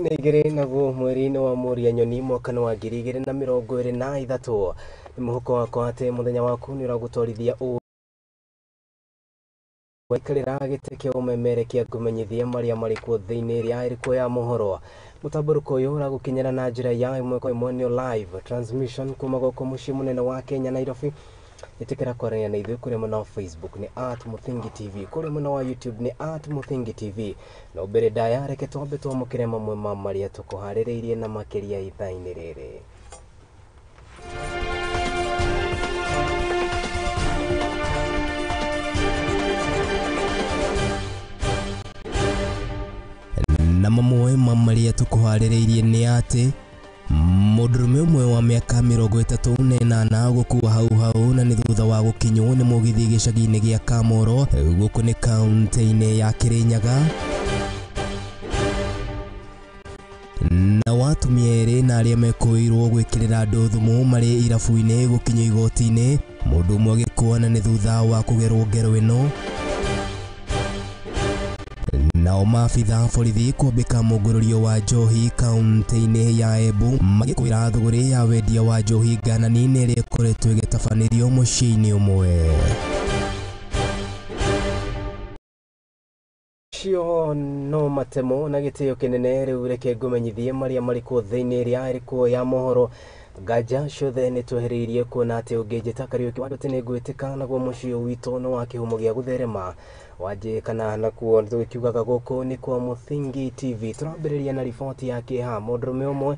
Nigere naguo mweri-inĩ wa Mũria Nyoni mwaka wa 2023 nĩ mũhuko wakwa atĩ mũthenya waku nĩ ũragũtwarithia waikarĩra gĩtĩ kĩa ũmemerekia kũmenyithia marĩa marĩ kuo thĩinĩ ya ĩrĩkũ ya Mohoro. Mũtamborũko ũyũ ũragũkinyĩra na njĩra ya ĩmwe kwa ĩmwe nĩ live transmission kuma gũkũ mũciĩ mũnene wa Kenya Nairobi. Itikira kwaranĩria na ithuĩ kũrĩa mwena wa Facebook nĩ @Muthingi TV, kũrĩa mwena wa YouTube nĩ @Muthingi TV. No mbere ndaya reke twambe twamũkĩre mamwe ma marĩa tũkũharĩrĩirie na makĩria ithaa-inĩ rĩrĩ. Na mamwe ma marĩa tũkũharĩrĩirie nĩ atĩ mũndũrũme ũmwe wa mĩaka 38 gũkua hau na nĩ thutha wa gũkinywo nĩ mũgithi gĩcagi-inĩ gĩa Kamoro gũkũ nĩ kaunti-inĩ ya Kirinyaga. Na watumia erĩ na arĩa mekũirwo gwĩkĩrĩra andũ thumu marĩ irabu-inĩ gũkinywo igoti-inĩ, mũndũ ũmwe agĩkua na nĩ thutha wa kũgerwo ngero ĩno. Nao maabitha borithi kwambĩka mũngũrũrio wa njohi kaunti-inĩ ya Embu magĩkwĩra thũgũrĩ ya wendia wa njohi nganani ĩrĩa ĩkoretwo ĩgĩtabanĩrio mũciĩ-inĩ ũmwe. Cio no matemo na gĩtĩo kĩnene rĩu reke ngũmenyithie marĩa marĩ kuo thĩinĩ ya ĩrĩkũ ya Mohoro. Nganja ciothe nĩ twehereirie kuona atĩ ũngĩnjĩta Kariuki wa atĩ nĩ ngwĩtĩka naguo mũciĩ witũ nĩ wa kĩhumo gĩa gũtherema wanjĩ kana nakuo tũkiugaga gũkũ nĩ kwa Muthingi TV. Tũrambĩrĩria na riboti ya kĩeha. Mũndũrũme ũmwe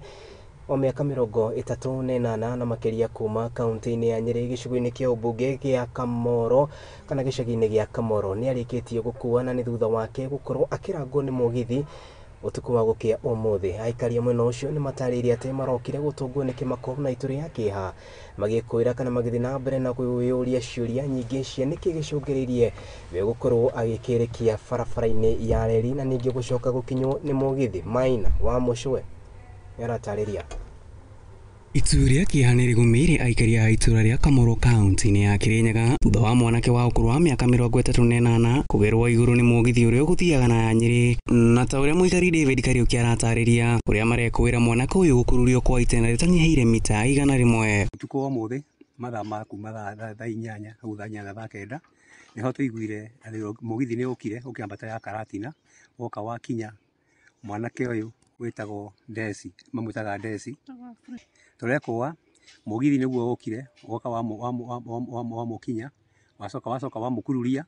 wa mĩaka 38 na makĩria kuma kaunti-inĩ ya Nyeri gĩcigo-inĩ kĩa ũmbunge gĩa Kamoro kana gĩcagi-inĩ gĩa Kamoro nĩ arĩkĩtie gũkua na nĩ thutha wake gũkorwo akĩrangwo nĩ mũgithi ũtukũ wa gũkĩa ũmũthĩ. Aikari mwena ũcio nĩ matarĩirie atĩ marokire gũtũngwo nĩ kĩmako na itũrĩ ya kĩeha magĩkwĩra kana magĩthiĩ na mbere na kwĩyũria ciũria nyingĩ cia nĩkĩ gĩcũngĩrĩirie we gũkorwo agĩkĩrĩkia barabara-inĩ ya reri na ningĩ gũcoka gũkinywo nĩ mũgithi. Maina wa Mũcwe nĩaratarĩria. Itu rĩa kĩeha nĩ rĩgũmĩire aikari a itũra rĩa Kamoro kaunti-inĩ ya Kirinyaga thutha wa mwanake wa ũkũrũ wa mĩaka 38 kũgerwo igũrũ nĩ mũgithi ũrĩa ũgũthiaga na Nyeri. Na ta ũrĩa mũikari David Kariuki aratarĩria ũrĩa marekũĩra mwanake ũyũ gũkururio kwa itĩna rĩtanyihĩire mita 100. Ũtukũ wa ũmũthĩ mathaa ma kuma thaa 8 hau thaa 9 thaa 9 nĩho tũiguire mũgithi nĩ ũkire ũkĩambata ya Karatina woka wakinya mwanake ũyũ wĩtagwo Desi, mamwĩtaga Desi. Tũrekũa mũgithi nĩguo ũkire woka wa mũkinya wacoka wa mũkururia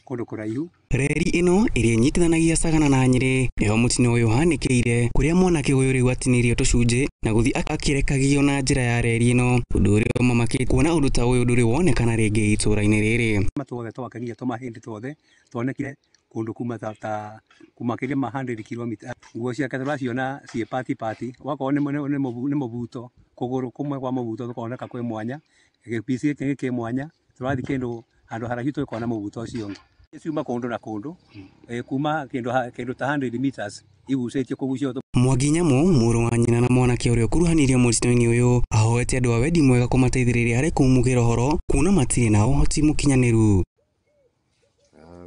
kũndũ kũraihu. Reri ĩno ĩrĩa inyitithanagia Sagana na Nyeri nĩho mũtino ũyũ ũhanĩkĩire kũrĩa mwanake ũyũ rĩu atinirio tũcunjĩ na gũthiĩ akĩrekagio na njĩra ya reri ĩno, ũndũ ũrĩa ũmamakĩtie kuona ũndũ ta ũyũ ndũrĩ wonekana rĩngĩ itũra-inĩ rĩrĩ. Matũothe twakenia tũmahĩndĩ tuothe tuonekire kũndũ kuma ta makĩria ma 100 kilomita. Nguo ciake tũraciona ciĩ pati wakorwo nĩ mũbuto kũgũrũ kũmwe kwa mũbuto tũkoneka kwĩ mwanya, gĩpici gĩkĩ kĩ mwanya, tũrathiĩ kĩndũ handũ haraihu twĩkona mũbuto ũcio ũngĩ. Ciuma kũndũ na kũndũ kuma kĩndũ ta 100 meters igucĩtio kũgucio. Mwangi Nyamũ mũrũ wa nyina na mwanake ũrĩa ũkuruhanirio mũtino-inĩ ũyũ ahoete andũ a wendi mwega kũmateithĩrĩria harĩ kumugĩra ũhoro kuona matirĩ na ũhoti mũkinyanĩru.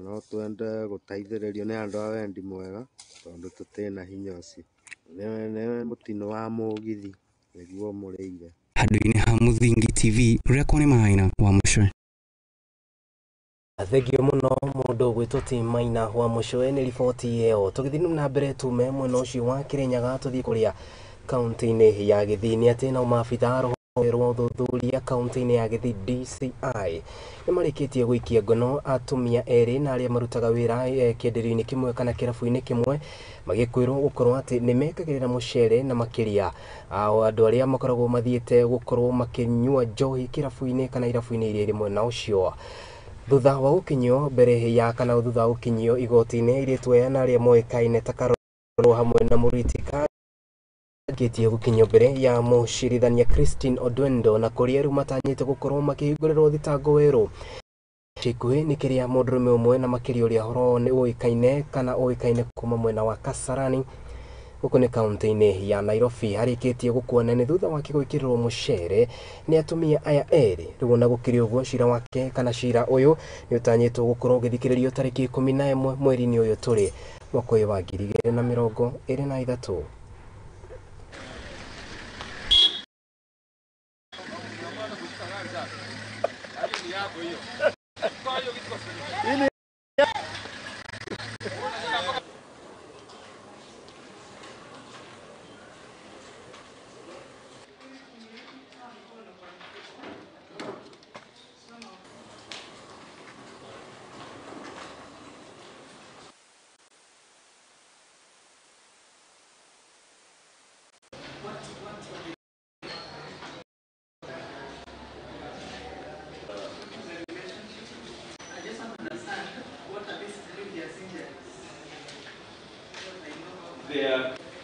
No twende gũteithĩrĩrio nĩ andũ a wendi mwega tondũ tũtĩna hinya ũcio. Nĩ mũtino wa mũgithi nĩguo mũrĩire. Handũ-inĩ ha Muthingi TV rũrĩa kwarĩ Maina wa Mũcwe. Thengio mũno mũndũ gwĩtwo Maina wa Mũcwe nĩ riboti ĩyo. Tũgĩthiĩ na mbere tume mwena ũcio wa Kirinyaga tũthiĩ kũrĩa kaunti-inĩ ya Gĩthii nĩ atĩ nao maabitha rwa ũthuthuria kaunti-inĩ ya Gĩthii DCI nĩ marĩkĩtie gũikia ngono atumia erĩ na arĩa marutaga wĩra kĩenderio-inĩ kĩmwe kana kĩrabu-inĩ kĩmwe magĩkwĩrwo gũkorwo atĩ nĩ mekagĩrĩra mũcere na makĩria andũ arĩa makoragwo mathiĩte gũkorwo makĩnyua njohi kĩrabu-inĩ kana irabu-inĩ iria irĩ mwena ũcio. Thutha wa gũkinyio mbere ya kana thutha wa gũkinyio igoti-inĩ airĩtu aya na arĩa moĩkaine ta Karoro hamwe na Mũriti gĩtie gũkinyio mbere ya mũcirithania Christine Odwendo na kũrĩa rĩu matanyĩte gũkorwo makĩhingũrĩrwo thitango werũ. Chikuĩ nĩ kĩrĩa mũndũrũme ũmwe na makĩria ũrĩa horo nĩ ũĩkaine kuma mwena wa Kasarani gũkũ nĩ kaunti-inĩ ya Nairobi harĩkĩtie gũkuona nĩ thutha wake gwĩkĩrĩrwo mũcere nĩ atumia aya erĩ. Rĩu na gũkĩrĩ ũguo cira wake kana cira ũyũ nĩ ũtanyĩtwo gũkorwo ũgĩthikĩrĩrio tarĩki 11 mweri-inĩ ũyũ tũrĩ mwaka ũyũ wa 2023.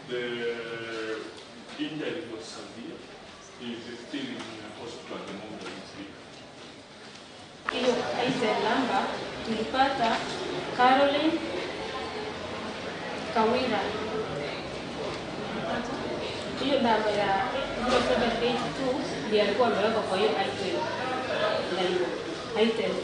The injury was severe. He is still in hospital at the moment as we speak. Hiyo item number tulipata Caroline Kawira. Hiyo namba ya 0782 ndiyo alikuwa ameweka kwa hiyo item. Na item 4.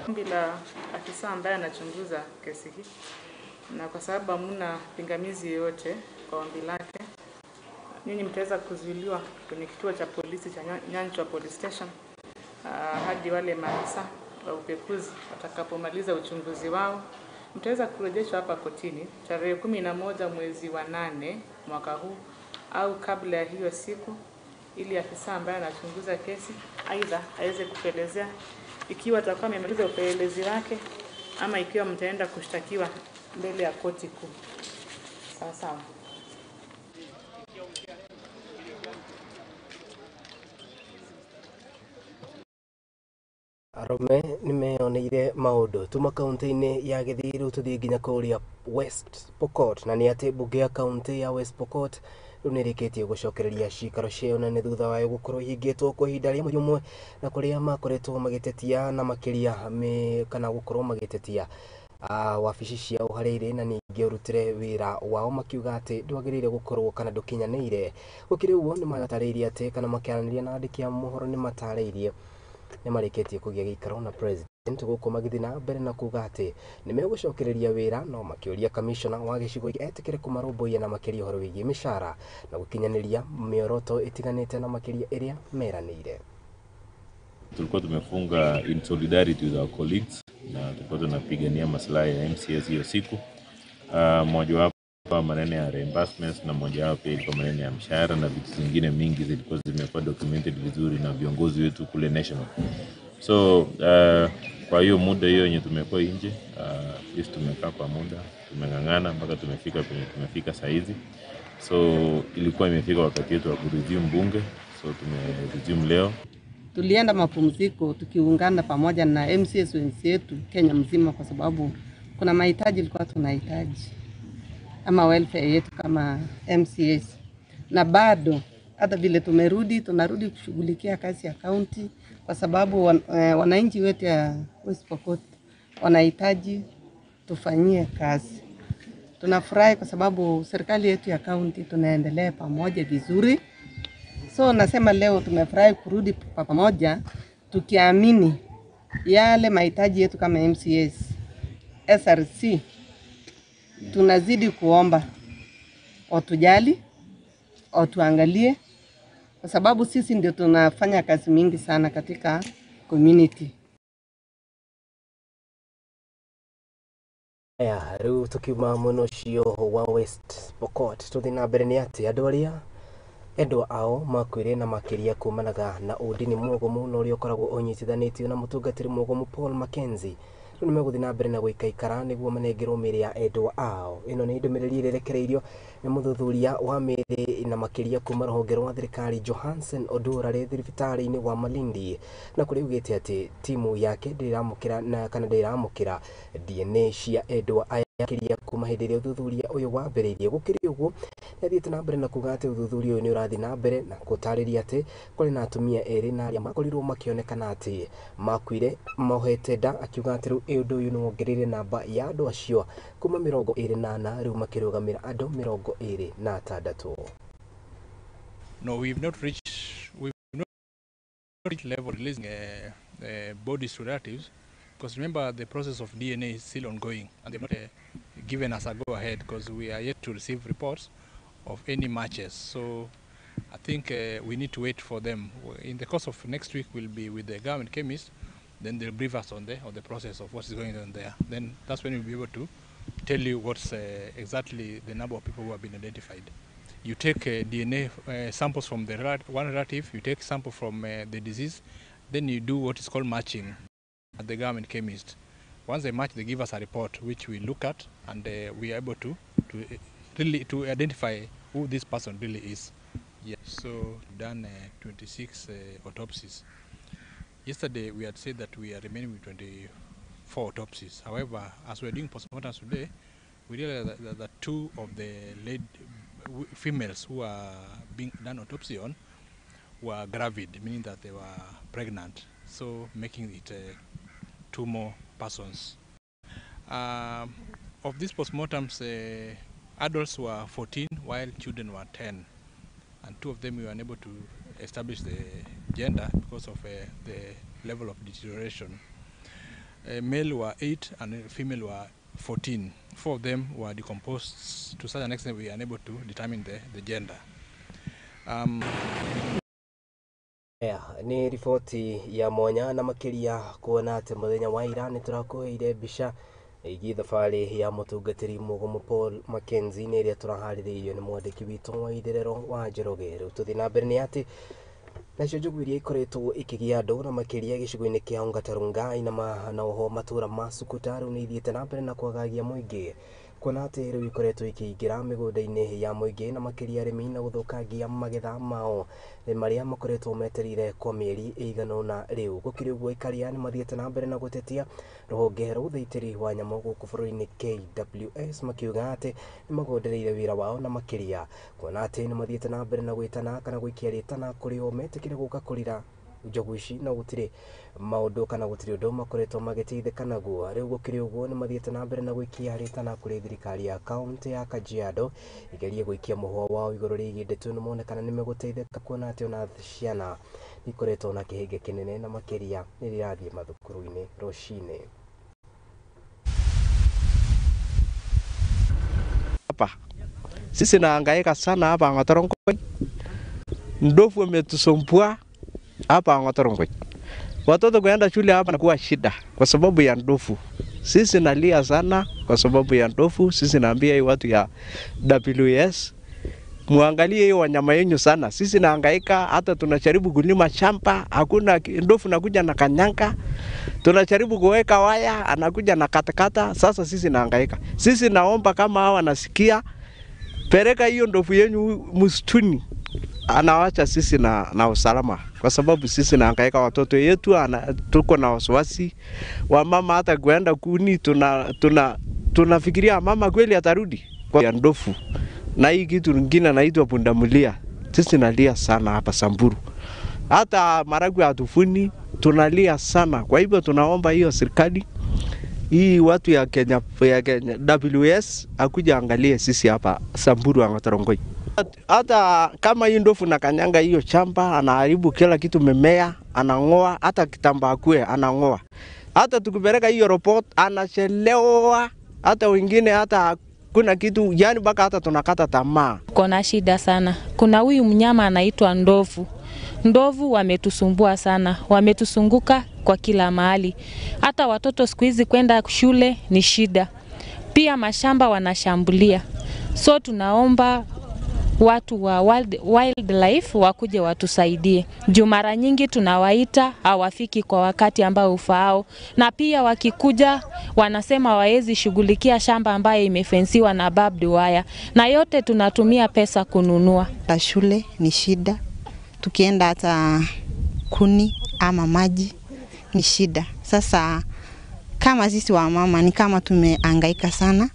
Ombi la afisa ambaye anachunguza kesi hii, na kwa sababu hamna pingamizi yoyote kwa ombi lake, nyinyi mtaweza kuzuiliwa kwenye kituo cha polisi cha Nyanchwa Police Station hadi wale maafisa wa upekuzi watakapomaliza uchunguzi wao. Mtaweza kurejeshwa hapa kotini tarehe 11 mwezi wa 8 mwaka huu au kabla ya hiyo siku, ili afisa ambaye anachunguza kesi aidha aweze kuelezea ikiwa atakuwa amemaliza upelelezi wake ama ikiwa mtaenda kushtakiwa mbele ya koti kuu. Sawa sawa. Arome nimeoneire maundu tuma kaunti-ini ya Githiru tuthie nginya kuria West Pokot, na ni ati bunge ya kaunti ya West Pokot riu nirikitie gucokereria cikaro ciao na ni thutha wayo gukorwo hingitwo kwa ihinda ria mweri umwe, na kuria makoretwo magitetia na makiria kana gukorwo magitetia wabici ciao hariri na ningi urutire wira wao makiuga ati ndwagirire gukorwo kana ndukinyanire. Gukiri uguo ni magatariirie ati kana makiaraniria na andiki a Mohoro ni matariirie ni marikitie kugia gikaro na president guku magithi na mbere na kuga ati ni megucokereria wira, no makiuria commissioner wa gicigo etikire kumarumbuia na makiria horo wigie mishara na gukinyaniria mioroto itiganite na makiria iria meranire. Tulikuwa tumefunga in solidarity with our colleagues na tulikuwa tunapigania maslahi ya MCS hiyo siku. Mmoja wapo maneno ya reimbursements na mmoja wapo pia ilikuwa maneno ya mshahara na vitu zingine mingi zilikuwa zimekuwa documented vizuri na viongozi wetu kule national. So kwa hiyo muda hiyo yenye tumekuwa nje, sisi tumekaa kwa muda, tumeng'ang'ana mpaka tumefika saa hizi. So ilikuwa imefika wakati wetu wa kuresume bunge, so tumeresume leo. Tulienda mapumziko tukiungana pamoja na MCS wenzetu Kenya mzima, kwa sababu kuna mahitaji ilikuwa tunahitaji ama welfare yetu kama MCS, na bado hata vile tunarudi kushughulikia kazi ya county, kwa sababu wananchi wetu ya West Pokot wanahitaji tufanyie kazi. Tunafurahi kwa sababu serikali yetu ya county tunaendelea pamoja vizuri. So nasema leo tumefurahi kurudi pamoja tukiamini yale mahitaji yetu kama MCS SRC. Tunazidi kuomba watujali, watuangalie, kwa sababu sisi ndio tunafanya kazi mingi sana katika community. Ya riu tukiuma muno cio wa West Pokot tuthi na mbere ni ati andu aria endwa ao makwire na makiria kumanaga na udini mwogomu no uri ukoragwo unyitithanitio na mutungatiri mwogomu Paul Mackenzie riu nimeguthi na mbere na guikaikara niguo manengerwo miri ya endwa ao. Ino ni ndumiriri irerekereirio ni muthuthuria wa miri na makiria kuma ruhonge rwa thirikari Johansen Odura ri thibitari-ini wa Malindi, na kuri ugite ati timu yake ndiramukira na kana ndiramukira DNA cia endwa aya kiria kuma hindi ria uthuthuria uyu wambiriirie. Gukiri uguo nathiite na mbere na kuga ati uthuthuria uyu ni urathi na mbere na gutariria ati kuri na atumia eri na aria makorirwo makionekana ati makwire mohete nda, akiuga ati riu undu uyu ni wongereire namba ya andu acio kuma 24 riu makirugamira andu 26. No, we've not reached level releasing bodies to relatives, because remember the process of DNA is still ongoing and they've not given us a go-ahead because we are yet to receive reports of any matches. So I think we need to wait for them. In the course of next week, we'll be with the government chemist. Then they'll brief us on the process of what is going on there. Then that's when we'll be able to tell you what's exactly the number of people who have been identified. You take DNA samples from the one relative, you take sample from the disease, then you do what is called matching at the government chemist. Once they match, they give us a report which we look at, and we are able to identify who this person really is. Yeah. So done 26 autopsies. Yesterday we had said that we are remaining with 24 autopsies. However, as we are doing postmortems today, we realized that two of the females who are being done autopsy on were gravid, meaning that they were pregnant, so making it two more persons. Of these postmortems, adults were 14 while children were 10, and two of them we were unable to establish the gender because of the level of deterioration. Male were 8 and female were 14. 4 of them were decomposed to such an extent we are unable to determine the gender. Ni riboti ya mwanya na makiria kuona ati muthenya wa ira ni turakuheire mbica igi thabari ya mutungatiri mugumu Paul Mackenzie ni ria turahaririirio ni mwandiki witu wa itherero wa Njoroge. Riu tuthi na mbere ni ati nacio njugu iria ikoretwo ikigia andu na makiria gicigo-ini kia Ngatarungai na oho matura ma Sukuta riu ni ithiite na mbere na kwagagia muingi kuona ati riu ikoretwo ikiingira migunda-ini ya muingi na makiria arimi na guthukangia magetha mao maria makoretwo meterire kwa mieri igana na riu gukiri uguo ikaria ni mathiete na mbere na gutetia ruhonge rwa uthaitiri wa nyamo guku bururi-ini KWS makiuga ati ni magondereire wira wao na makiria kuona ati ni mathiete na mbere na gwitana kana gwikia ritana kuri o metikire guka kurira njogu ici na gutiri maundu kana gutiri undu makoretwo magiteithika naguo. Riu gukiri uguo ni mathiete na mbere na gwikia ritana kuri thirikari ya kaunti ya Kajiado igerie gwikia muhwa wao iguru rigi ndeto ni monekana ni meguteithika kuona ati ona ciana ikoretwo na kihenge kinene na makiria ni rirathie mathukuru-ini rucine. Hapa sisi nahangaika sana hapa Ngatarongoi. Ndovu ametusumbua hapa Ngatarongoi. Watoto kwenda shule hapa nakuwa shida kwa sababu ya ndovu. Sisi nalia sana kwa sababu ya ndovu. Sisi naambia hii watu ya WS muangalie hiyo wanyama yenu sana. Sisi nahangaika, hata tunajaribu kulima shamba, hakuna ndovu nakuja na kanyanga. Tunajaribu kuweka waya, anakuja na katakata. Sasa sisi nahangaika. Sisi naomba kama hawa nasikia, peleka hiyo ndovu yenu msituni. Anawacha sisi na usalama kwa sababu sisi nahangaika, watoto yetu tuko na wasiwasi wa mama, hata kuenda kuni tunafikiria mama kweli atarudi kwa ndovu. Na hii kitu kingine naitwa pundamilia, sisi nalia sana hapa Samburu, hata maragu hatufuni, tunalia sana. Kwa hivyo tunaomba hiyo serikali hii watu ya Kenya WS akuja angalie sisi hapa Samburu wa Ngatarongoi. Hata kama hii ndovu na kanyanga hiyo shamba, anaharibu kila kitu, mimea anangoa, hata kitambaa kwe anangoa. Hata tukipeleka hiyo report anachelewa, hata wengine hata kuna kitu, yani baka hata tunakata tamaa. Kuna shida sana. Kuna huyu mnyama anaitwa ndovu. Ndovu wametusumbua sana, wametusunguka kwa kila mahali. Hata watoto siku hizi kwenda shule ni shida. Pia mashamba wanashambulia. So tunaomba watu wa wildlife wakuje watusaidie. Juu mara nyingi tunawaita hawafiki kwa wakati ambao ufaao, na pia wakikuja wanasema waezi shughulikia shamba ambayo imefensiwa na barbed wire, na yote tunatumia pesa kununua. Shule ni shida, tukienda hata kuni ama maji ni shida. Sasa kama sisi wa mama ni kama tumehangaika sana.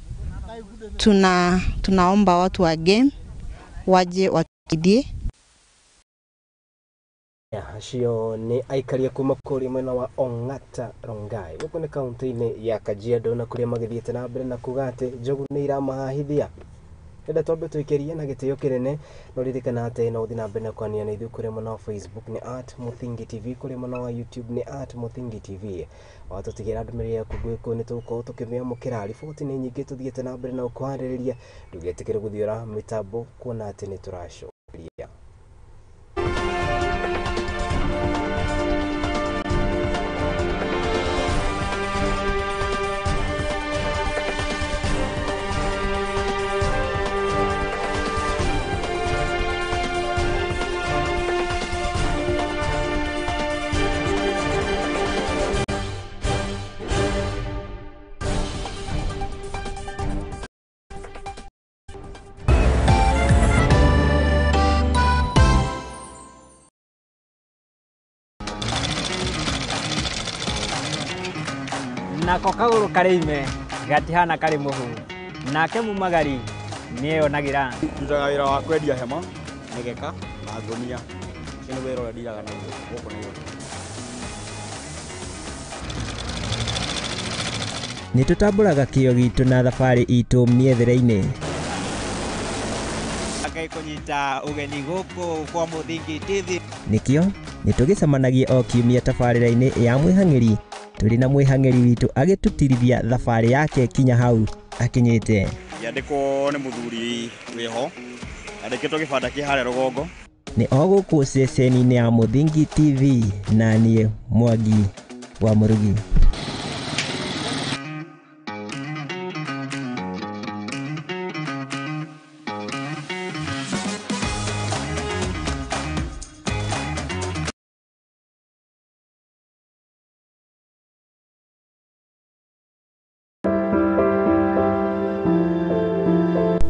Tunaomba watu wa game waje watusaidie. Acio ni aikaria kuma kuri mwena wa Ngatarungai guku ni kaunti-ini ya Kajiado na kuria magithiete na mbere na kuga ati njogu ni iramahahithia enda twambe twikirie na gitio kinene no ririkana ate no thina mbere na kwania na ithu kuri mwana wa Facebook ni @muthingi tv kuri mwana wa YouTube ni @muthingi tv watutigira ndumirire yaku gwiko ni tuko tukimia mukira riboti ni nyingi tuthiete na mbere na ukwaririria ndugetikire guthiora mitambo kuona ate ni turashoria nako kaguru karime gatihana kari muhu nake mumagari niyo nagira ndutaga wira wa kwendia hema migeka na ngonia kino wira wa diraga na guko na yo ni tutamburaga kio gitu na thabari itu miethere-ini akai kunyita ugeni guku kwa Muthingi TV nikio ni tugicemanagie o kiumia tabarĩra-inĩ ya mwĩhang'ĩri turi na mwĩhang'ĩri witũ agĩtũtirithia thabarĩ yake kinya hau akinyĩte yandĩkwo nĩ mũthuri wĩho andĩkĩtwo gĩbanda kĩ harĩa rũgongo nĩ o gũkũ ceceni-inĩ ya Muthingi TV na niĩ Mwangi wa Mũrugi.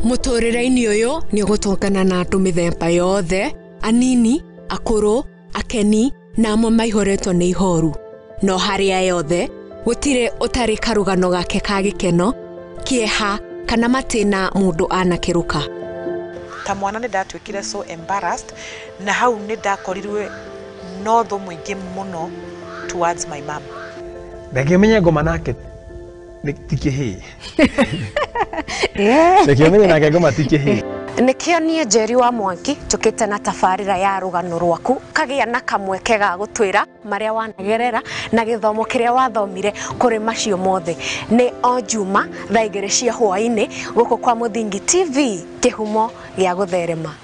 Muturire-ini uyu ni gutongana na andu mithemba yothe anini akuru akeni na amwe maihoretwo ni ihoru no haria yothe gutire utari karugano gake ka gikeno kieha kana matina mundu anakiruka ta mwana ni ndatwikire so embarrassed na hau ni ndakorirwe no tho mwingi muno towards my mom ndakimenya ngoma nake tikihi ndakimenya nake ngoma tikihi nikio nie Njeri wa Mwangi tukite na tabarira ya rugano rwaku kagia na kamweke ga gutwira maria wanagerera na githomo kiria wathomire kuri macio mothe ni o juma thaa 2 cia hwaini guku kwa Muthingi TV kihumo gia gutherema.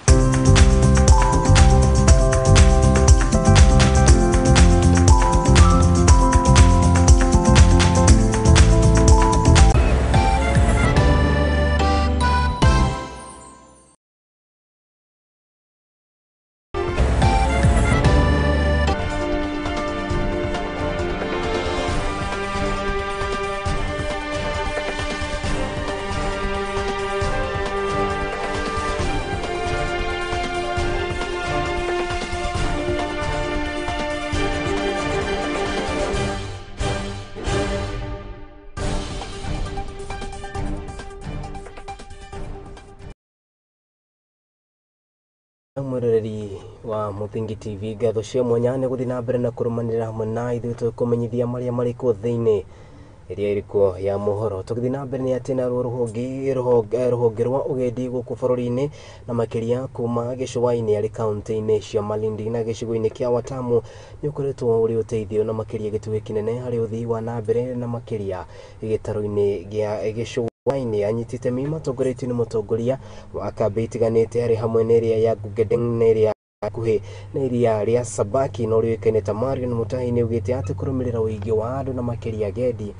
Murereri wa Muthingi TV gatho cia mwanya ni guthi na mbere na kurumanira hamwe na ithu tukumenyithia maria mariko thiini iria iriko ya Mohoro tugithi na mbere ni ati na ruhonge rwa ugendi guku bururi-ini na makiria kuma gicua-ini ari kaunti-ini cia Malindi na gicigo-ini kia Watamu ni ukuretwo uri uteithio na makiria gitue kinene hari uthii wa na mbere na makiria gitaro-ini gia gicua waini anyitite mima tongoretio ni mutongoria wa kambi itiganite hari hamwe na iria ya Gugedeng na iria kuhe na iria ria Sabaki no riwekene ta Marion Mutahi ni ugite ati kurumirira uigi wa andu na makiria gendi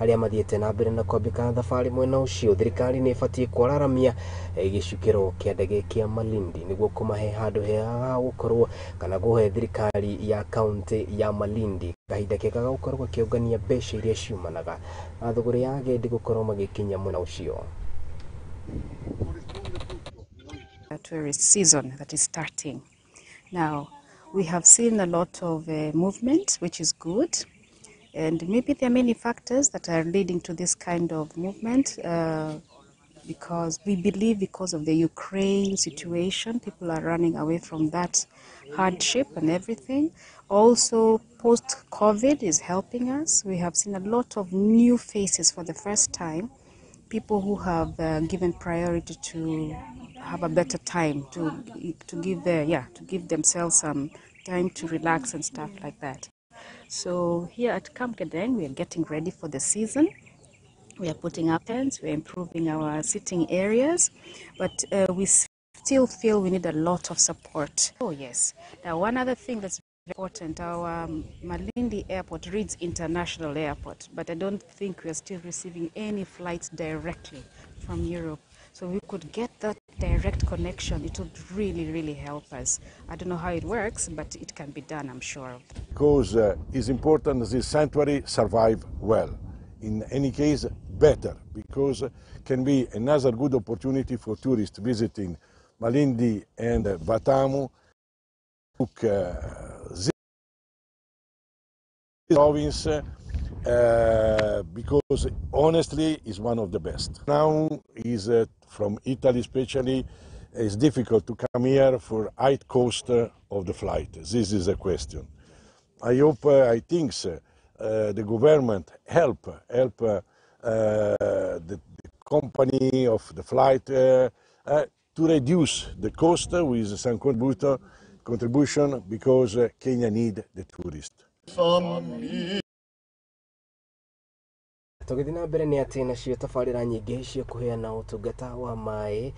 aria mathiete na mbere na kwambika thabari mwena ucio thirikari ni ibatie kwararamia gicukiro kia ndege kia Malindi niguo kumahe handu hega gukorwo kana guhe thirikari ya kaunti ya Malindi kahinda kega gukorwo kiongania mbeca iria ciumanaga na thogora ya gendi gukorwo magikinya mwena ucio. Tourist season that is starting now. We have seen a lot of movement, which is good. And maybe there are many factors that are leading to this kind of movement because we believe because of the Ukraine situation, people are running away from that hardship and everything. Also, post-COVID is helping us. We have seen a lot of new faces for the first time people who have given priority to have a better time to give themselves some time to relax and stuff like that. So here at Camp Gedeng, we are getting ready for the season. We are putting up tents, we're improving our sitting areas, but we still feel we need a lot of support. Oh yes. Now one other thing that's important, our Malindi Airport reads International Airport, but I don't think we are still receiving any flights directly from Europe. So we could get that direct connection. It would really, really help us. I don't know how it works, but it can be done, I'm sure. Because it's important that this sanctuary survive well. In any case, better, because can be another good opportunity for tourists visiting Malindi and Vatamu. Province because honestly is one of the best. Now is from Italy especially, it's difficult to come here for high cost of the flight. This is a question. I hope, I think the government help the company of the flight to reduce the cost with some contribution because Kenya need the tourists. Tugithina mbere ni ati nacio tabarĩra nyingĩ cia kũheana ũtungata wa maĩ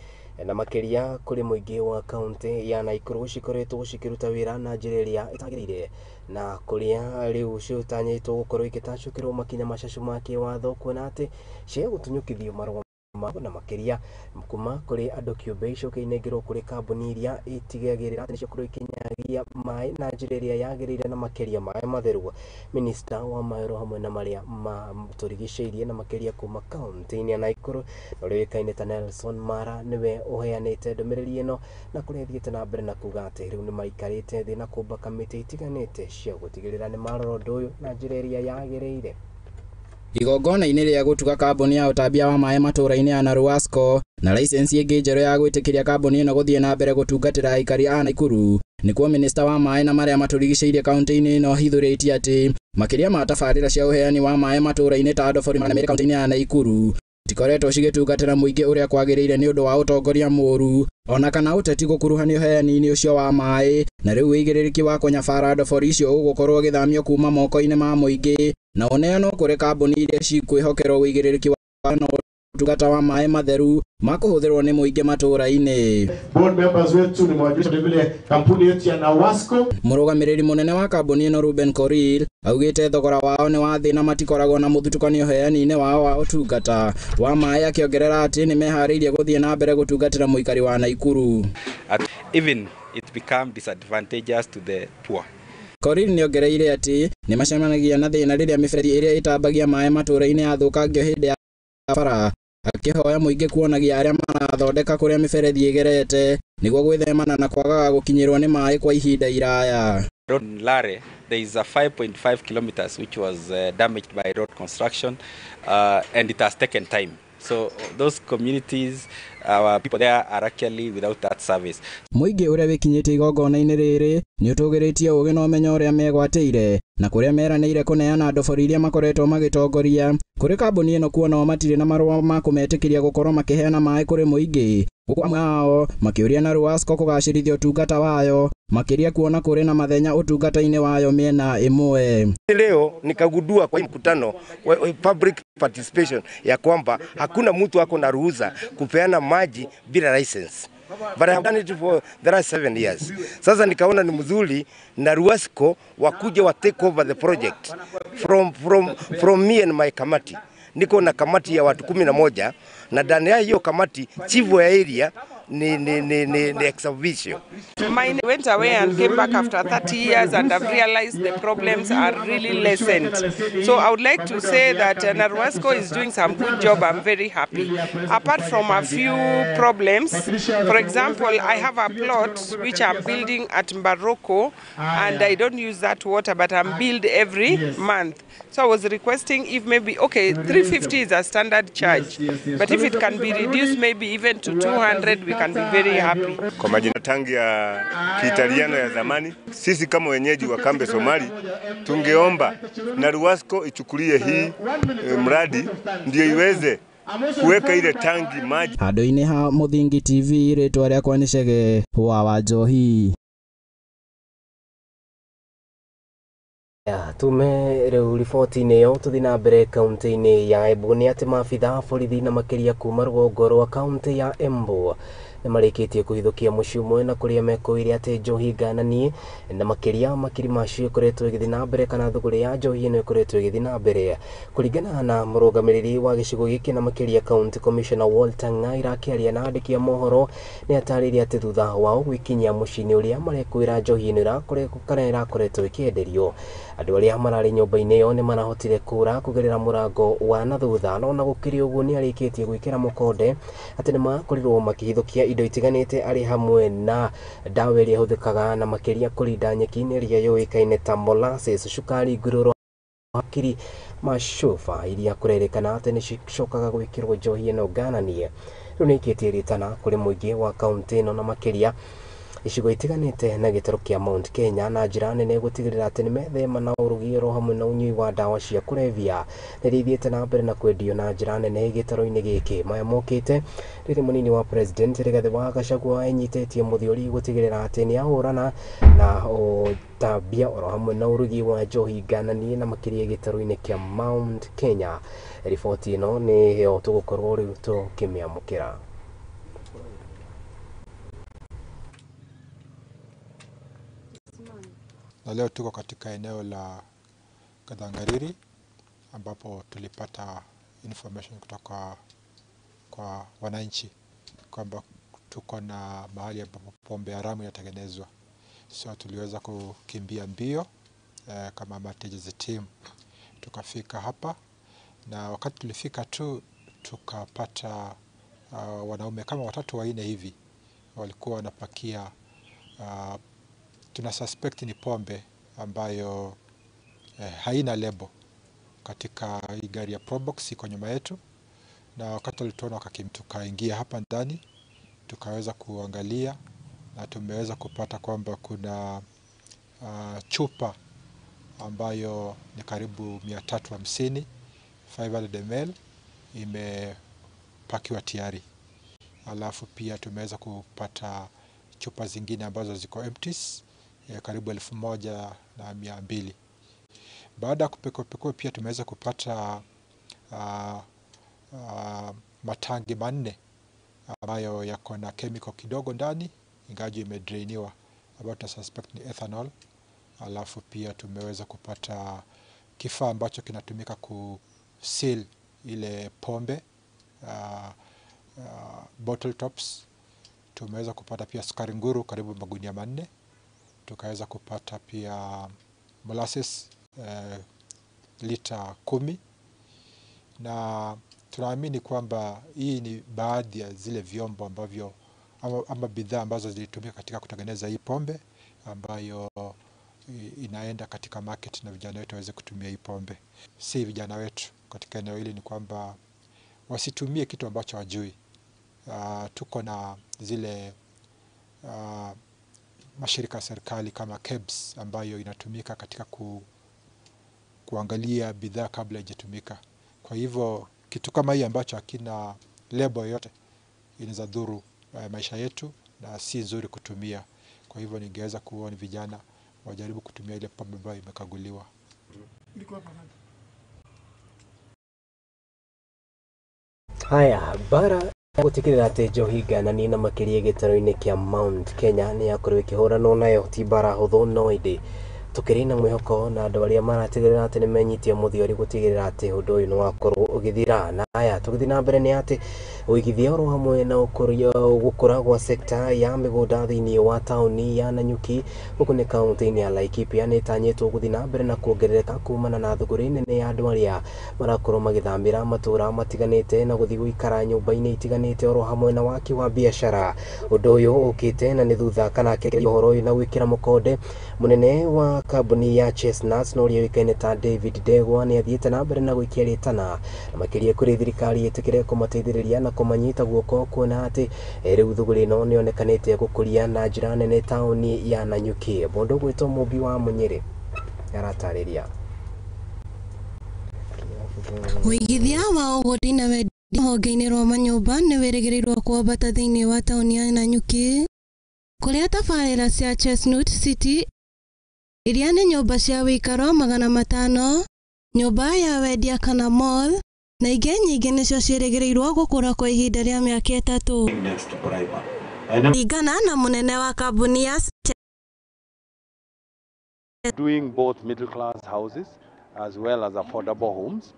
na makĩria kũrĩ mũingĩ wa kaunti ya Naikuru cikoretwo cikĩruta wĩra na njĩra ĩrĩa ĩtagĩrĩire na kũrĩa rĩu ciũtanyĩtwo gũkorwo igĩtacũkĩrwo makinya macacu ma kĩwatho kuona atĩ cia gũtunyũkithio marũa na makĩria kuma kũrĩ andũ kĩũmbe icũkĩinengĩrwo kũrĩ kambuni iria itigagĩrĩra atĩ nĩcio ikinyagia maĩ na njĩra ĩrĩa yagĩrĩire na makĩria maĩ matheru. Minista wa maĩ hamwe na marĩa matũrigicĩirie na makĩria kuma kaunti-inĩ ya Naikuru ũrĩa ũĩkaine ta Nelson Mara nĩwe ũheanĩte ndũmĩrĩri ĩno na kũrĩa athiĩte na mbere na kuga atĩ rĩu nĩ maikarĩte thĩ na kũmba kamĩtĩ itiganĩte cia gũtigĩrĩra nĩ marora ũndũ ũyũ na njĩra ĩrĩa yagĩrĩire. Igongona-inĩ rĩa gũtuga kambuni ya ũtambia wa maĩ matũũra-inĩ ya Naruasco na license ĩngĩ njerũ ya gwĩtĩkĩria kambuni ĩno gũthiĩ na mbere gũtungatĩra aikari a Naikuru, nĩkuo minista wa maĩ na marĩa matũrigicĩirie kaunti-inĩ ĩno hithũrĩtie atĩ makĩria ma tabarĩra cia ũheani wa maĩ matũũra-inĩ ta ndobori na merĩ kaunti-inĩ ya Naikuru tikoretwo cigĩtungatĩra mũingĩ ũrĩa kwagĩrĩire nĩ ũndũ wa ũtongoria mũũru ona kana ũteti gũkuruhanio ũheani-inĩ ũcio wa maĩ, na rĩu wĩigĩrĩrĩki wa kũnyabara ndobori icio ũgũkorwo ũgĩthamio kuma moko-inĩ ma mũingĩ na ũneanwo kũrĩ kambuni iria cikwĩhokerwo wĩigĩrĩrĩki wa ũtungata wa maĩ matheru ma kũhũthĩrwo nĩ mũingĩ matũũra-inĩ. Board members wetu ni mwajulisha vile kampuni yetu ya Nawasco. Mũrũgamĩrĩri mũnene wa kambuni ĩno Ruben Koril augĩte thogora wao nĩ wa thĩ na matikoragwo na mũthutũkanio ũheani-inĩ wao wa ũtungata wa maĩ, akĩongerera atĩ nĩ meharĩirie gũthiĩ na mbere gũtungatĩra mũikari wa Naikuru. Even it become disadvantageous to the poor. Koril nĩongereire atĩ nĩ macemanagia na thĩna rĩrĩa mĩberethi ĩrĩa ĩtambagia maĩ matũũra-inĩ yathũkangio hĩndĩ ya bara, akĩhoya mũingĩ kuonagia arĩa marathondeka kũrĩa mĩberethi ĩgerete nĩguo gwĩthemana na kwagaga gũkinyĩrwo nĩ maĩ kwa ihinda iraya. Road in Lare, there is a 5.5 kilometers which was damaged by road construction and it has taken time. So those communities, our people there are actually without that service. Mũingĩ ũrĩa wĩkinyĩte igongona-inĩ rĩrĩ nĩ ũtũgĩrĩtie ũgĩ na ũmenyo ũrĩa megwatĩire na kũrĩa meranĩire kũneana ndobori iria makoretwo magĩtongoria kũrĩ kambuni ĩno kuona o matirĩ na marũa ma kũmetĩkĩria gũkorwo makĩheana maĩ kũrĩ mũingĩ, gũkũ amwe ao makĩũria Naruasco kũgacĩrithia ũtungata wayo makĩria kuona kũrĩ na mathenya ũtungata-inĩ wayo mĩena ĩmwe. Leo nikagundua kwa mkutano public participation ya kwamba hakuna mtu ako na ruhusa kupeana maji bila license. But I have done it for the last 7 years. Sasa nikaona ni mzuri Naruasco wakuje wa take over the project from me and my committee. Niko na kamati ya watu 11 na ndani ya hiyo kamati chief wa area ni exhibition. I went away and came back after 30 years and I've realized the problems are really lessened. So I would like to say that Naruasco is doing some good job. I'm very happy. Apart from a few problems, for example, I have a plot which I'm building at Mbaroko and I don't use that water but I'm billed every month. So I was requesting if maybe, okay, 350 is a standard charge, but if it can be reduced maybe even to 200, we can be very happy. Kwa majina tangi ya Kiitaliano ya zamani, sisi kama wenyeji wa kambi Somali, tungeomba Naruasco ichukulie hii mradi ndio iweze kuweka ile tangi maji. Handũ-inĩ ha Mũthingi TV rĩtwa rĩakwa nĩ Chege wa Njohi. Tume rĩu riboti-inĩ ĩyo tũthiĩ na mbere kaunti-inĩ ya Embu nĩ atĩ maabitha borithi na makĩria kuma rũgongo rwa kaunti ya Embu nĩ marĩkĩtie kũhithũkia mũciĩ ũmwe na kũrĩa mekũire atĩ njohi ngananie na makĩria makiri macio ĩkoretwo ĩgĩthiĩ na mbere kana thũgũrĩ ya njohi ĩno ĩkoretwo ĩgĩthiĩ na mbere kũringana na mũrũgamĩrĩri wa gĩcigo gĩkĩ na makĩria county commissioner Walter Ng'aira akĩaria na andĩki a mohoro nĩ atarĩirie atĩ thutha wao gwĩkinyia mũciĩ-inĩ ũrĩa marekũĩra njohi ĩno ĩrakoretwo ĩkĩenderio andũ arĩa mararĩ nyũmba-inĩ ĩyo nĩ marahotire kũra kũgerera mũrango wa na thutha no na gũkĩrĩ ũguo nĩ arĩkĩtie gwĩkĩra mũkonde atĩ nĩ makorirwo makĩhithũkia indo itiganĩte arĩ hamwe na ndawa ĩrĩa ĩhũthĩkaga na makĩria kũrinda nyeki-inĩ ĩrĩa yũĩkaine ta molasses cukari ngururo hakiri macuba iria kũrerĩkana atĩ nĩ cicokaga gwĩkĩrwo njohi ĩno ngananie rĩu nĩ ikĩtie rĩtana kũrĩ mũingĩ wa kaunti ĩno na makĩria icigo itiganĩte na gĩtarũ kĩa Mount Kenya na njĩra nene gũtigĩrĩra atĩ nĩ methema na ũrugi oro hamwe na ũnyui wa ndawa cia kũrebia nĩ ithiĩte na mbere na kwendio na njĩra nene gĩtarũ-inĩ gĩkĩ maya mokĩte rĩrĩ mũnini wa president Rigathi wa Gachagua enyitĩtie mũthiori gũtigĩrĩra atĩ nĩ ahũrana na ũtambia oro hamwe na ũrugi wa njohi ngananie na makĩria gĩtarũ-inĩ kĩa Mount Kenya riboti ĩno nĩ yo tũgũkorwo rĩu tũkĩmĩamũkĩra. Na leo tuko katika eneo la Kadhangariri ambapo tulipata information kutoka kwa wananchi kwamba tuko na mahali ambapo pombe haramu inatengenezwa. So tuliweza kukimbia mbio kama Matejezi team tukafika hapa na wakati tulifika tu tukapata wanaume kama 3-4 hivi walikuwa wanapakia tuna suspect ni pombe ambayo haina lebo katika hii gari ya Probox iko nyuma yetu, na wakati walituona tukaingia hapa ndani tukaweza kuangalia na tumeweza kupata kwamba kuna chupa ambayo ni karibu 350 500 ml imepakiwa tayari. Alafu pia tumeweza kupata chupa zingine ambazo ziko empties karibu 1200. Baada ya kupekua pia tumeweza kupata matangi 4 ambayo yako na chemical kidogo ndani ingawa imedrainiwa ambayo tuna suspect ni ethanol. Alafu pia tumeweza kupata kifaa ambacho kinatumika kuseal ile pombe bottle tops. Tumeweza kupata pia sukari nguru karibu magunia 4. Tukaweza kupata pia molasses lita 10, na tunaamini kwamba hii ni baadhi ya zile vyombo ambavyo ama bidhaa ambazo zilitumika katika kutengeneza hii pombe ambayo inaenda katika market na vijana wetu waweze kutumia hii pombe. Si vijana wetu katika eneo hili ni kwamba wasitumie kitu ambacho hawajui. Tuko na zile mashirika ya serikali kama KEBS ambayo inatumika katika kuangalia bidhaa kabla haijatumika. Kwa hivyo kitu kama hii ambacho hakina lebo yote inaweza dhuru maisha yetu na si nzuri kutumia. Kwa hivyo ningeweza kuona vijana wajaribu kutumia ile pombe ambayo imekaguliwa. Haya, bara gũtigĩrĩra atĩ njohi ngananie na makĩria gĩtarũ-inĩ kĩa Mount Kenya nĩ yakorwo ĩkĩhũranwo nayo ti bara hũthũ no ĩndĩ tũkĩrĩ na mwĩhoko na andũ arĩa maratigĩrĩra atĩ nĩ menyitie mũthiori gũtigĩrĩra atĩ ũndũ ũyũ nĩ wakorwo ũgĩthira. Na haya tũgĩthiĩ na mbere nĩ atĩ ũigithia oro hamwe na gũkũra gwa sekta ya mĩgũnda thĩinĩ wa taũni ya Nanyuki gũkũ nĩ kaunti-inĩ ya Laikipia nĩ ĩtanyĩtwo gũthiĩ na mbere na kuongerereka kumana na thũgũrĩ nene ya andũ arĩa marakorwo magĩthambĩra matũũra matiganĩte na gũthiĩ gũikara nyũmba-inĩ itiganĩte oro hamwe na waki wa biacara. Ũndũ ũyũ ũkĩte na nĩ thutha kana akĩgeria ũhoro ũyũ na gwĩkĩra mũkonde mũnene wa kambuni ya Chestnuts na ũrĩa ũĩkaine ta David Ndegwa nĩ athiĩte na mbere na gũikia rĩtana na makĩria kũrĩ thirikari ĩtĩkĩre kũmateithĩrĩria na kũmanyita guoko kuona atĩ rĩu thũgũrĩ ĩno nĩ yonekanĩte gũkũria na njĩra nene taũni ya Nanyuki. Mũndũ ũgwĩtwo Mũmbi wa Mũnyĩrĩ aratarĩria ũigithia wa ũgũri na Rũhonge-inĩ rwa manyũmba nĩ wĩrĩgĩrĩirwo kwambata thĩinĩ wa taũni ya Nanyuki, kũrĩa tabarĩra cia Chestnut City iria nĩ nyũmba cia wĩikaro 500, nyũmba ya wendia kana mall, na ingĩ nyingĩ nĩcio ciĩrĩgĩrĩirwo gũkũra kwa ihinda rĩa mĩaka 3. Ringana na mũnene wa kambuni ya doing both middle class houses as well as affordable homes.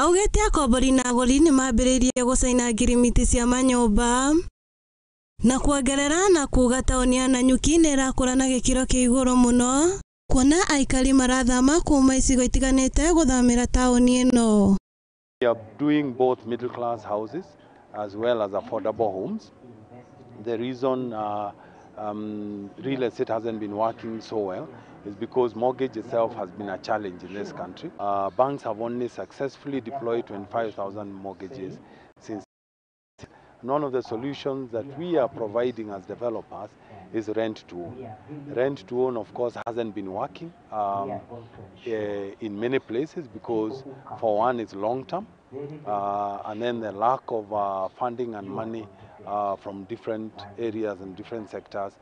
Augĩte akombori na agũri nĩ mambĩrĩirie gũcaina ngirimiti cia manyũmba na kuongerera na kuga taũni ya Nanyuki nĩ ĩrakũra na gĩkĩro kĩa igũrũ mũno, kuona aikari marathama kuma icigo itiganĩte gũthamĩra taũni ĩno. We are doing both middle class houses as well as affordable homes. The reason real estate hasn't been working so well is because mortgage itself has been a challenge in this country. Banks have only successfully deployed 25,000 mortgages since. One of the solutions that we are providing as developers is rent to own. Rent to own, of course, hasn't been working in many places because, for one, it's long term, and then the lack of funding and money from different areas and different sectors.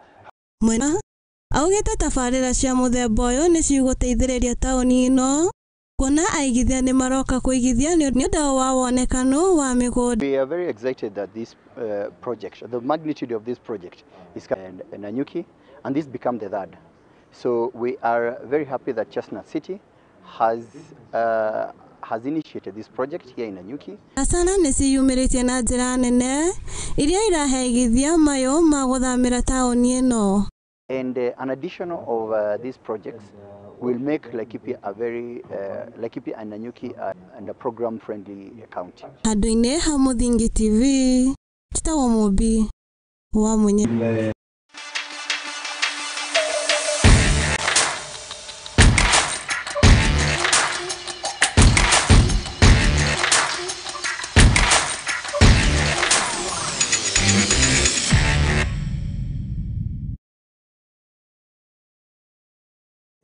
Augĩte tabarĩra cia mũthemba ũyũ nĩ cigũteithĩrĩria taũni ĩno, kuona aigithia nĩ maroka kũigithia nĩ ũndũ wa wonekano wa mĩgũnda. We are very excited that this project, the magnitude of this project is in Nanyuki, and this become the third. So we are very happy that Chestnut City has initiated this project here in Nanyuki. Asana nĩ ciyumĩrĩtie na njĩra nene iria irahe aigithia mayũ ma gũthamĩra taũni ĩno. And an addition of these projects will make Laikipia a very Laikipia and Nanyuki and a program-friendly county. Handũ-inĩ ha Mũthingi TV, Titawa Mũmbi wa mwenye.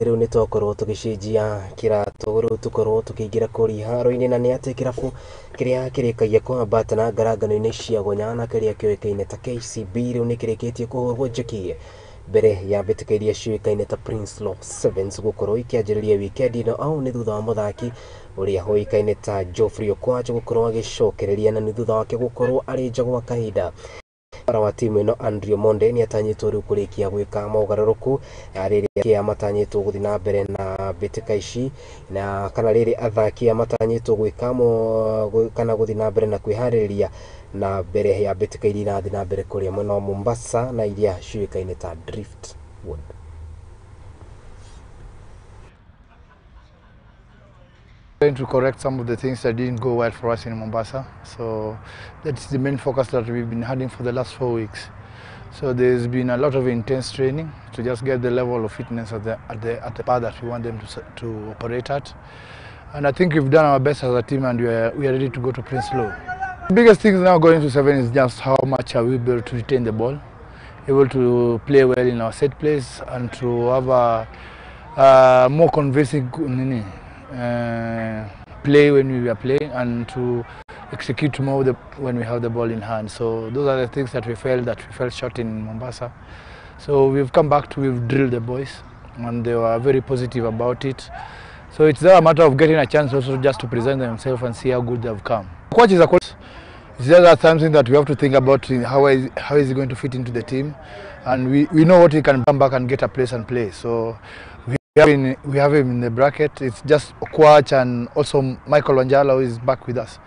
Rĩu nĩ twakorwo tũgĩcenjia kĩratũ tũkorwo tũkĩingĩra kũrĩ haro-inĩ, na nĩ atĩ kĩrabu kĩrĩa kĩrĩkagia kwambata na ngarangano-inĩ cia Gonyana kĩrĩa kĩoĩkaine ta KCB rĩu nĩ kĩrĩkĩtie kũhũrwo njeki mbere ya mbĩtĩka iria ciũĩkaine ta Prince Law Sevens gũkorwo ikĩanjĩrĩria wikendi ĩno, au nĩ thutha wa mũthaki ũrĩa ũĩkaine ta Geoffrey Okwacho gũkorwo agĩcokereria, na nĩ thutha wake gũkorwo arĩ nja gwa kahinda. Para wa timu ino Andrew Monde ni atanyitwo riu kurikia gwika mogarũrũku rĩrĩa matanyitwo gũthiĩ na mbere na mbĩtĩka ici, na kana rĩrĩ athaki matanyitwo gwika kana gũthiĩ na mbere na kwĩharĩrĩria na mbere ya mbĩtĩka iria irathiĩ na mbere kũrĩa mwena wa Mombasa na iria ciũĩkaine ta Driftwood. Trying to correct some of the things that didn't go well for us in Mombasa, so that's the main focus that we've been having for the last 4 weeks. So there's been a lot of intense training to just get the level of fitness at the part that we want them to operate at, and I think we've done our best as a team, and we are ready to go to Prince Law. The biggest thing now going to 7 is just how much are we able to retain the ball, able to play well in our set plays, and to have a more convincing play when we are playing, and to execute more when we have the ball in hand. So those are the things that we felt short in Mombasa. So we've come back we've drilled the boys, and they were very positive about it. So it's a matter of getting a chance also just to present themselves and see how good they've come. Coach is a coach. It's just something that we have to think about, how is he going to fit into the team, and we know what he can come back and get a place and play. So we have him in the bracket. It's just Okwach and also Michael Wanjala who is back with us.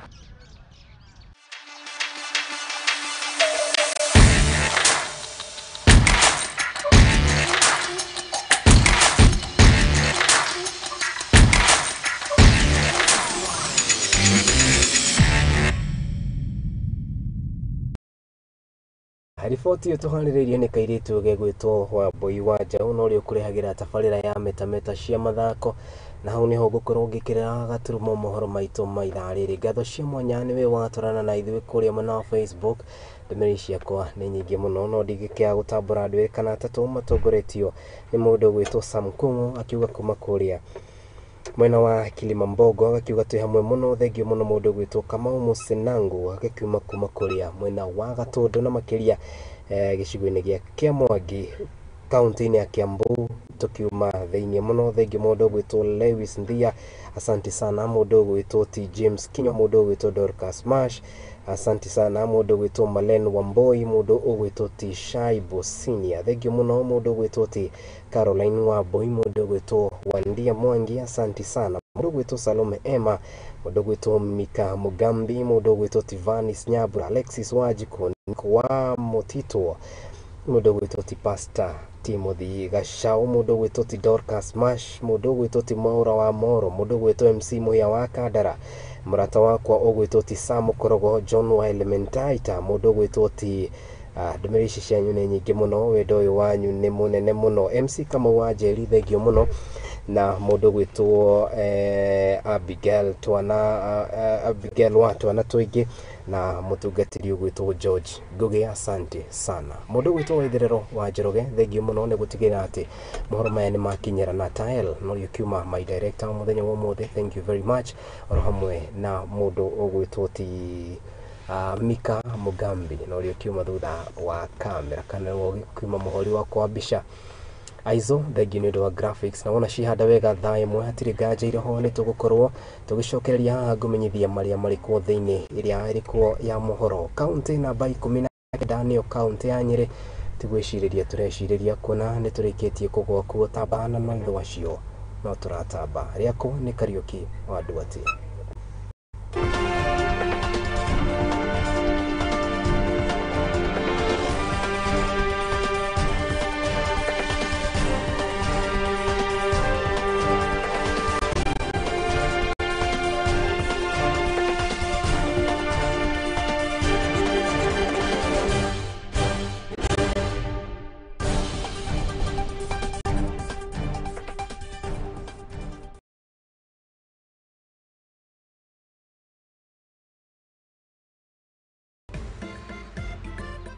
Riboti tuhanĩrĩirie nĩ kairĩtu gegwĩtwo Wambui wa Njaũ no rĩo kũrehagĩra tabarĩra ya metameta cia mathako, na hau nĩho ngũkorwo ngĩkĩrĩra gaturumo mohoro maitũ ma ithaa rĩrĩ. Ngatho cia mwanya nĩwe watũrana na ithuĩ kũrĩa mwena wa Facebook. Ndũmĩrĩri ciakwa nĩ nyingĩ mũno no ndigĩkĩaga gũtambũra andũ erĩ kana atatũ matongoretio nĩ mũndũ ũgwĩtwo Sam Kung'u akiuga kuma kũrĩa mwena wa Kilimambogo agakiuga twi hamwe muno thengio muno mundu gwitwo Kamau Musenangu agakiuma kuma kuria mwena wa Gatundu na makiria gicigo-ini gia Kiamwangi kaunti-ini ya Kiambu tukiuma theinie muno thengio mundu gwitwo Lewis Ndia asante sana mundu gwitwo T James Kinyo mundu gwitwo Dorcas Mash asante sana mundu gwitwo Malen Wamboi mundu gwitwo T Shaibo Senior thengio muno mundu gwitwo T Caroline Wamboi mundu gwitwo Wandia Mwangi asante sana mundu gwitwo Salome Emma mundu gwitwo Mika Mugambi mundu gwitwo Tivanis Nyabura Alexis Wajiko kwa Motito mundu gwitwo T Pastor Timothy Gashau mundu gwitwo T Dorcas Mash mundu gwitwo T Maura wa Moro mundu gwitwo MC Muya wa Kandara murata wakwa ogwitwo T Sam Korogo John wa Elementaita mundu gwitwo T ndumirici cianyu ni nyingi muno wendo uyu wanyu ni munene muno MC kama wa Njeri thengio muno na mundu gwitwo Abigail wa twana twingi na mutungatiri gwitwo George Ngugi asante sana mundu gwitwo Waithirero wa Njoroge thengio muno ni gutigira ati mohoro maya ni makinyera na Tael no yukiuma my director muthenya wa mothe thank you very much oro hamwe na mundu ogwitwo Ti Mika Mugambi no yukiuma thutha wa kamera kana ukiuma muhori wa kwa bisha aizo thengio ni wa graphics na wona cihanda wega thaa imwe hatiri nganja iroho ni tugukorwo tugicokereria haha ngumenyithia maria marikuo thiini iria irikuo ya mohoro county namba 19 Daniel county ya Nyeri tigwiciriria tureciria kuna ni turikitie kugwa kuo tabana na ndo wacio no turatamba riako ni Kariuki wa Nduati.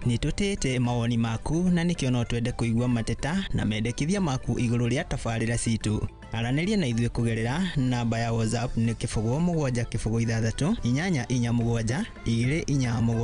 Nitutete mawoni maku na nikio no twende kuigua mateta na mendekithia maku iguru ria tafarira citu araniria na ithuĩ kugerera namba ya WhatsApp ni 0776 847 247